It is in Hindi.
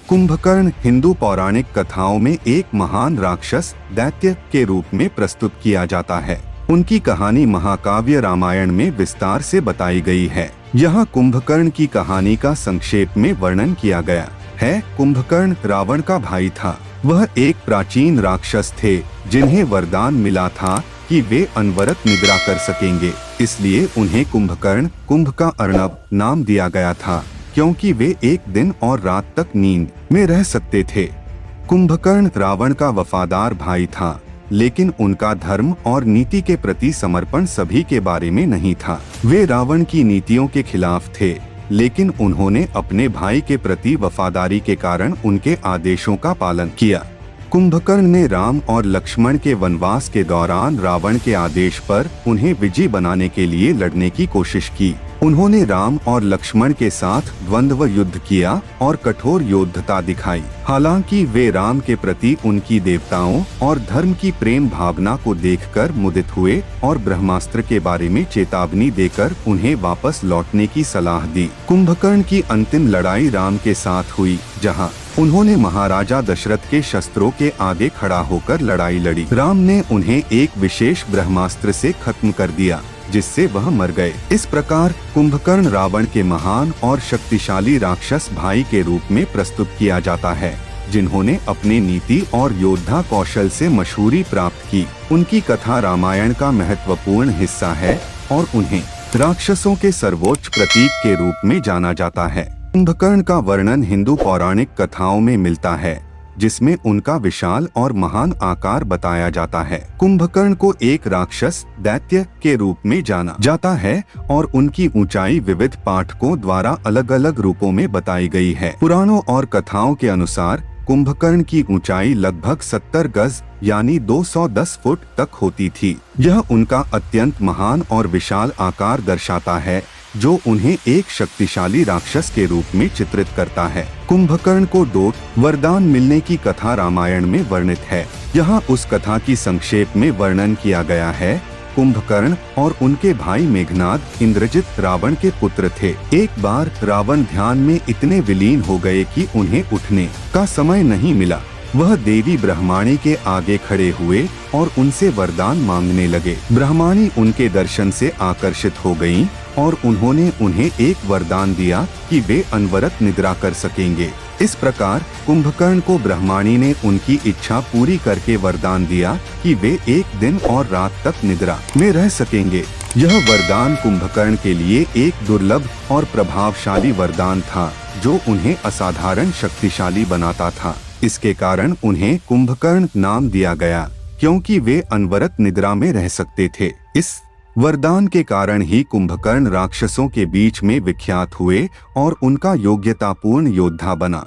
कुंभकर्ण हिंदू पौराणिक कथाओं में एक महान राक्षस दैत्य के रूप में प्रस्तुत किया जाता है। उनकी कहानी महाकाव्य रामायण में विस्तार से बताई गई है। यहाँ कुंभकर्ण की कहानी का संक्षेप में वर्णन किया गया है। कुंभकर्ण रावण का भाई था। वह एक प्राचीन राक्षस थे जिन्हें वरदान मिला था कि वे अनवरत निद्रा कर सकेंगे। इसलिए उन्हें कुंभकर्ण, कुंभ का अर्णव नाम दिया गया था, क्योंकि वे एक दिन और रात तक नींद में रह सकते थे। कुंभकर्ण रावण का वफादार भाई था, लेकिन उनका धर्म और नीति के प्रति समर्पण सभी के बारे में नहीं था। वे रावण की नीतियों के खिलाफ थे, लेकिन उन्होंने अपने भाई के प्रति वफादारी के कारण उनके आदेशों का पालन किया। कुंभकर्ण ने राम और लक्ष्मण के वनवास के दौरान रावण के आदेश पर उन्हें विजयी बनाने के लिए लड़ने की कोशिश की। उन्होंने राम और लक्ष्मण के साथ द्वंद्व युद्ध किया और कठोर योद्धता दिखाई। हालांकि वे राम के प्रति उनकी देवताओं और धर्म की प्रेम भावना को देखकर मुदित हुए और ब्रह्मास्त्र के बारे में चेतावनी देकर उन्हें वापस लौटने की सलाह दी। कुंभकर्ण की अंतिम लड़ाई राम के साथ हुई, जहां उन्होंने महाराजा दशरथ के शस्त्रों के आगे खड़ा होकर लड़ाई लड़ी। राम ने उन्हें एक विशेष ब्रह्मास्त्र से खत्म कर दिया, जिससे वह मर गए। इस प्रकार कुंभकर्ण रावण के महान और शक्तिशाली राक्षस भाई के रूप में प्रस्तुत किया जाता है, जिन्होंने अपने नीति और योद्धा कौशल से मशहूरी प्राप्त की। उनकी कथा रामायण का महत्वपूर्ण हिस्सा है और उन्हें राक्षसों के सर्वोच्च प्रतीक के रूप में जाना जाता है। कुंभकर्ण का वर्णन हिंदू पौराणिक कथाओं में मिलता है, जिसमें उनका विशाल और महान आकार बताया जाता है। कुंभकर्ण को एक राक्षस दैत्य के रूप में जाना जाता है और उनकी ऊंचाई विविध पाठकों द्वारा अलग अलग रूपों में बताई गई है। पुराणों और कथाओं के अनुसार कुंभकर्ण की ऊंचाई लगभग 70 गज यानी 210 फुट तक होती थी। यह उनका अत्यंत महान और विशाल आकार दर्शाता है, जो उन्हें एक शक्तिशाली राक्षस के रूप में चित्रित करता है। कुंभकर्ण को दोष वरदान मिलने की कथा रामायण में वर्णित है। यहाँ उस कथा की संक्षेप में वर्णन किया गया है। कुंभकर्ण और उनके भाई मेघनाद इंद्रजित रावण के पुत्र थे। एक बार रावण ध्यान में इतने विलीन हो गए कि उन्हें उठने का समय नहीं मिला। वह देवी ब्रह्माणी के आगे खड़े हुए और उनसे वरदान मांगने लगे। ब्रह्माणी उनके दर्शन से आकर्षित हो गईं और उन्होंने उन्हें एक वरदान दिया कि वे अनवरत निद्रा कर सकेंगे। इस प्रकार कुंभकर्ण को ब्रह्माणी ने उनकी इच्छा पूरी करके वरदान दिया कि वे एक दिन और रात तक निद्रा में रह सकेंगे। यह वरदान कुंभकर्ण के लिए एक दुर्लभ और प्रभावशाली वरदान था, जो उन्हें असाधारण शक्तिशाली बनाता था। इसके कारण उन्हें कुंभकर्ण नाम दिया गया, क्योंकि वे अनवरत निद्रा में रह सकते थे। इस वरदान के कारण ही कुंभकर्ण राक्षसों के बीच में विख्यात हुए और उनका योग्यतापूर्ण योद्धा बना।